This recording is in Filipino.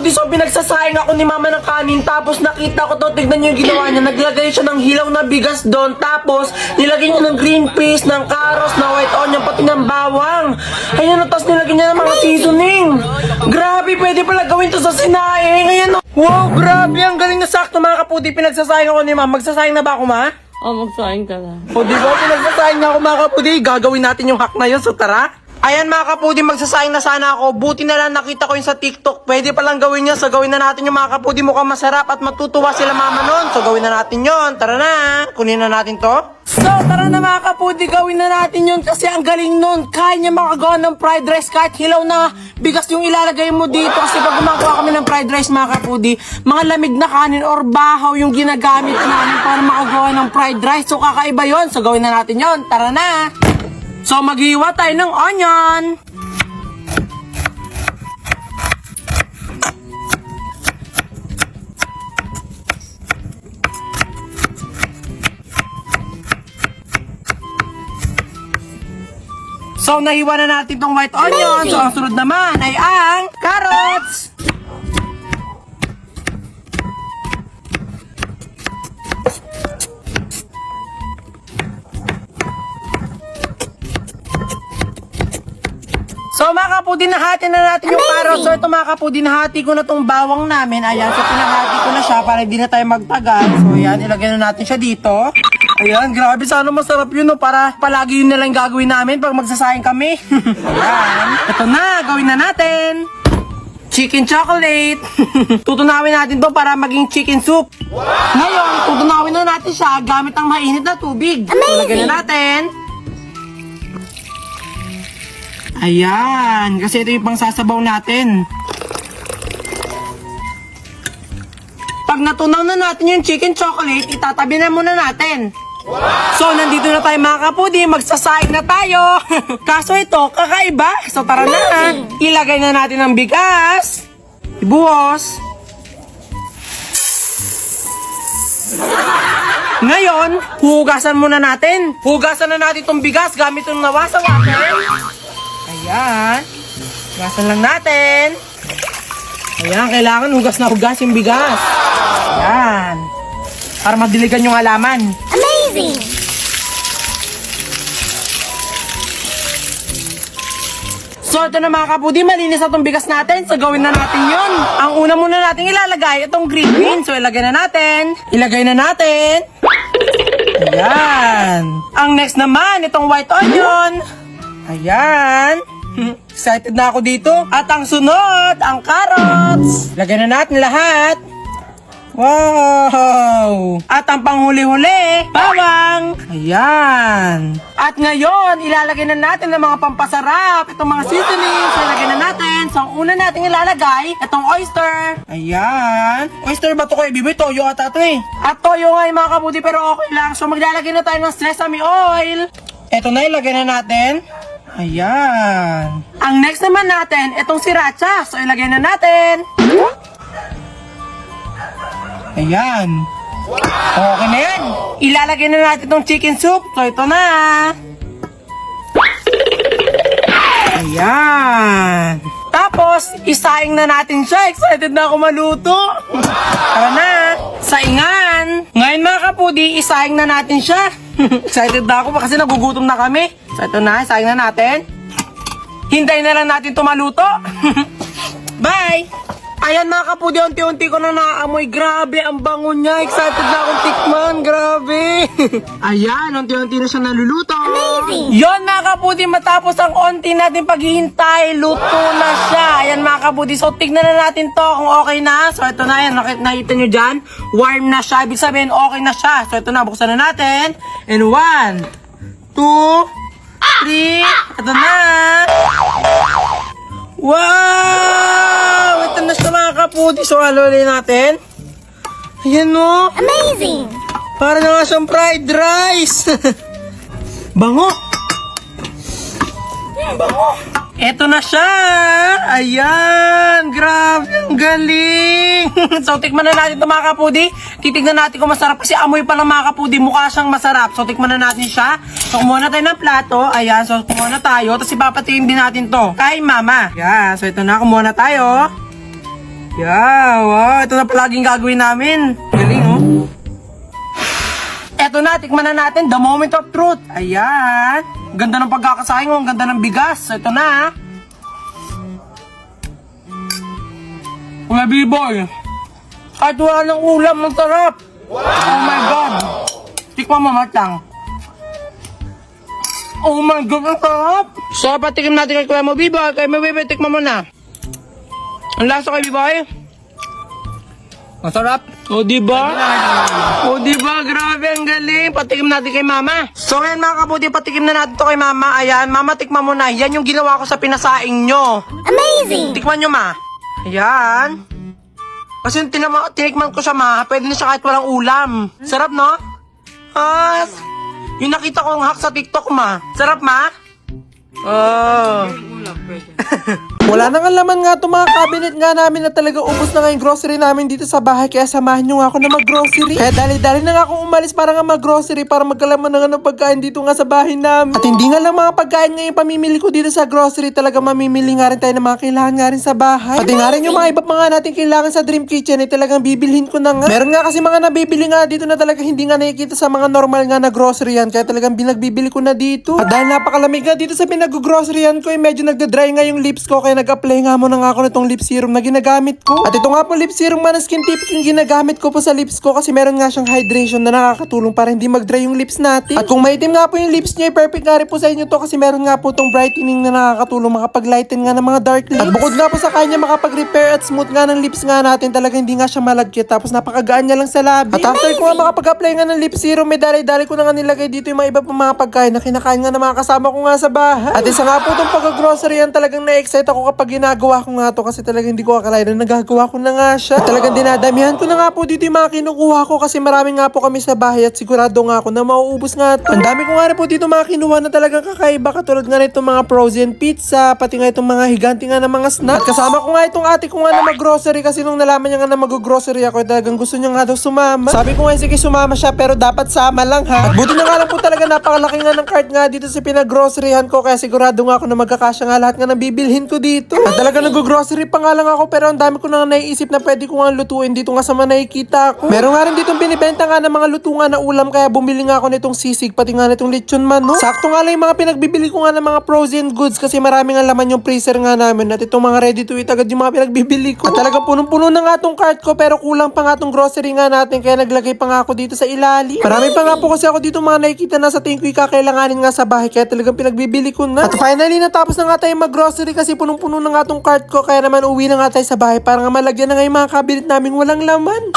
kapudi, so pinagsasayang ako ni mama ng kanin. Tapos nakita ko to, tignan niyo yung ginawa niya. Naglagay siya ng hilaw na bigas doon. Tapos nilagay niya ng green peas, ng carrots, na white onion, pati ng bawang. Ayan, tapos nilagay niya ng mga seasoning. Grabe, pwede pala gawin to sa sinaing. Ayan, wow, grabe, ang galing na sakto mga kapudi. Pinagsasayang ako ni mama. Magsasayang na ba ako, ma? Magsaing ka na. O di ba, pinagsasayang na ako mga kapudi. Gagawin natin yung hack na yun, so tara. Ayan mga kapudi, magsasayang na sana ako. Buti na lang nakita ko yun sa TikTok. Pwede palang gawin yun. So gawin na natin yung mga kapudi. Mukhang masarap at matutuwa sila mama nun. So gawin na natin yun. Tara na. Kunin na natin to. So tara na mga kapudi. Gawin na natin yun kasi ang galing nun. Kaya niya makagawa ng fried rice kahit hilaw na bigas yung ilalagay mo dito. Kasi pag gumagawa kami ng fried rice mga kapudi, mga lamig na kanin or bahaw yung ginagamit namin para makagawa ng fried rice. So kakaiba yun. So gawin na natin yun. Tara na. So, maghiwa tayo ng onion. So, nahiwa na natin tong white onion. So, ang sunod naman ay ang carrots. So mga kapudi, nahati na natin yung carrots. So ito mga kapudi, nahati ko na tong bawang namin. Ayan, so pinahati ko na siya para hindi na tayo magtagal. So ayan, ilagay na natin siya dito. Ayan, grabe, sana masarap yun, no? Para palagi yun nalang gagawin namin pag magsasayang kami. Ayan, ito na, gawin na natin. Chicken chocolate. Tutunawin natin to para maging chicken soup. Ngayon, tutunawin na natin siya gamit ang mainit na tubig. So lagyan na natin. Ayan, kasi ito yung pangsasabaw natin. Pag natunaw na natin yung chicken chocolate, itatabi na muna natin. So, nandito na tayo mga kapudi, magsasaing na tayo. Kaso ito, kakaiba. So, tara na. Ilagay na natin ang bigas. Ibuhos. Ngayon, hugasan muna natin. Hugasan na natin itong bigas gamit yung nawasa water. Ayan. Hugasan lang natin. Ayan, kailangan hugas na hugas yung bigas. Ayan. Para madiligan yung halaman. Amazing! So, ito na mga kapudi, malinis na itong bigas natin. So, gawin na natin yun. Ang una muna natin ilalagay, itong green bean. So, ilagay na natin. Ilagay na natin. Ayan. Ang next naman, itong white onion. Ayan. Excited na ako dito. At ang sunod, ang carrots. Lagyan na natin lahat. Wow! At ang panghuli-huli, bawang. Ayan. At ngayon, ilalagay na natin ng mga pampasarap. Itong mga seasonings, ilalagay na natin. So, ang una natin ilalagay, itong oyster. Ayan. Oyster ba ito kayo, Bibi? Toyo ata ito eh. At toyo nga yung mga kabudi, pero okay lang. So, maglalagay na tayo ng sesame oil. Ito na, ilagay na natin. Ayan. Ang next naman natin, itong sriracha. So, ilagay na natin. Ayan. Okay na yan. Ilalagay na natin itong chicken soup. So, ito na. Ayan. Tapos, isaing na natin siya. Excited na ako maluto. Tara na. Saingan. Ngayon mga kapudi, isaing na natin siya. Excited na ako kasi nagugutom na kami. So ito na, isaing na natin. Hintayin na lang natin ito maluto. Bye! Ayan mga kapudi, unti-unti ko na naamoy. Grabe, ang bango niya. Excited na akong tikman. Grabe. Ayan, unti-unti na siya naluluto. Amazing! Yon mga kapudi, matapos ang unti natin paghihintay, luto na siya. Ayan mga kapudi, so tignan na natin to kung okay na. So ito na yan, nakita nyo dyan. Warm na siya, ibig sabihin okay na siya. So ito na, buksan na natin. And 1, 2, 3, ito na. Wow! Ito na siya mga kapudi. So, halulin natin. Ayan o. Amazing! Para na nga siyang fried rice. Bango. Bango. Ito na siya. Ayan. Grabe. Ang galing. So, tikman na natin ito mga kapudi. Titignan natin kung masarap. Kasi amoy pa lang mga kapudi. Mukha siyang masarap. So, tikman na natin siya. So, kumuha na tayo ng plato. Ayan. So, kumuha na tayo. Tapos, ipapatiin din natin to kay mama. Ayan. So, ito na. Kumuha na tayo. Yeah, wow. Ito na palaging gagawin namin. Galing, oh. Eto na, tikman na natin. The moment of truth. Ayan. Ganda ng pagkakasahin mo. Ang ganda ng bigas. Ito na, Kuya B-Boy. Kahit wala ng ulam, ang sarap. Wow. Oh my God. Tikman mo, matang. Oh my God, ang sarap. So, patikim natin kay Kuya mo, B-Boy. Kaya mo, B-Boy, tikman mo na. Ang lasa kay B-Boy? Masarap. O, diba? O, diba? Grabe, ang galing. Patikim natin kay Mama. So, ayan mga kaputi, patikim na natin to kay Mama. Ayan, Mama, tikman mo na. Yan yung ginawa ko sa pinasaing nyo. Amazing! Tikman nyo, Ma. Ayan. Kasi yung tinikman ko siya, Ma, pwede na siya kahit walang ulam. Sarap, no? Ah, yung nakita kong hack sa TikTok, Ma. Sarap, Ma? Oh. Wala nang laman nga itong mga cabinet nga namin na talaga ubos na nga yung grocery namin dito sa bahay. Kaya samahan nyo nga ako na mag-grocery. Kaya dali-dali na nga akong umalis para nga mag-grocery para magkalaman na nga ng pagkain dito nga sa bahay namin. At hindi nga lang mga pagkain nga yung pamimili ko dito sa grocery. Talaga mamimili nga rin tayo ng mga kailangan nga rin sa bahay. Pati nga rin yung mga iba pa nga natin kailangan sa Dream Kitchen ay talagang bibilhin ko na nga. Meron nga kasi mga nabibili nga dito na talaga hindi nga nakikita sa mga normal nga na grocery yan. Kaya talagang binagbibili ko na dito. At dahil napakalamig nga dito sa pinag-grocery yan ko ay medyo nagda-dry nga yung lips ko. Kaya nag-apply nga muna nga ako nitong lip serum na ginagamit ko. At ito nga po lip serum man Skin Tip yung ginagamit ko po sa lips ko kasi meron nga siyang hydration na nakakatulong para hindi mag-dry yung lips natin. At kung maitim nga po yung lips niya, perfect nga rin po sa inyo to kasi meron nga po tong brightening na nakakatulong makapag-lighten nga ng mga dark lips. At bukod nga po sa kanya makapag-repair at smooth nga ng lips nga natin, talaga hindi nga siya malagkit tapos napakagaan niya lang sa labi. At after ko nga makapag-apply nga ng lip serum, may dali-dali ko na nga nilagay dito yung mga iba pang mga pagkain na kinakain nga ng mga kasama ko nga sa bahay. At isa nga po tong pag-grocery yan, talagang na-excite ako kapag ginagawa ko nga to kasi talagang hindi ko akalain na nagagawa ko na nga siya. At talagang dinadamihan ko na nga po dito yung mga kinukuha ko kasi marami nga po kami sa bahay at sigurado nga ako na mauubos nga to. Ang dami ko nga rin po dito mga kinuha na talagang kakaiba katulad nga nitong mga frozen pizza, pati nga itong mga higanti nga ng mga snack. At kasama ko nga itong ate ko nga na mag-grocery kasi nung nalaman niya nga na mag-grocery ako, talagang gusto niya nga daw sumama. Sabi ko nga sige sumama siya pero dapat sama lang ha. At buti na nga lang po talaga napakalaki nga ng cart nga dito sa pinag-groceryhan ko kaya sigurado nga ako na magkakasya nga lahat nga ng bibilhin ko dito. At talaga nag-grocery pa nga lang ako pero ang dami ko na naiisip na pwede ko nga lutuin dito nga sa mga nakikita ko. Meron nga rin ditong binibenta nga ng mga luto nga na ulam kaya bumili nga ako nitong sisig pati nga nitong lechon manok. Sakto nga lang yung mga pinagbibili ko nga ng mga frozen goods kasi marami nga laman yung freezer nga namin at itong mga ready to eat agad yung mga pinagbibili ko. At talagang punong-puno na nga tong cart ko pero kulang pa nga tong grocery nga natin kaya naglagay pa nga ako dito sa ilalim. Marami pa nga po kasi ako dito mga nakikita na sa tingin ko kakailanganin nga sa bahay kaya talagang pinagbibili ko na. At finally natapos na nga tayo mag-grocery kasi punong-puno na nga tong cart ko kaya naman uwi na nga tayo sa bahay para nga malagyan na nga yung mga cabinet namin walang laman.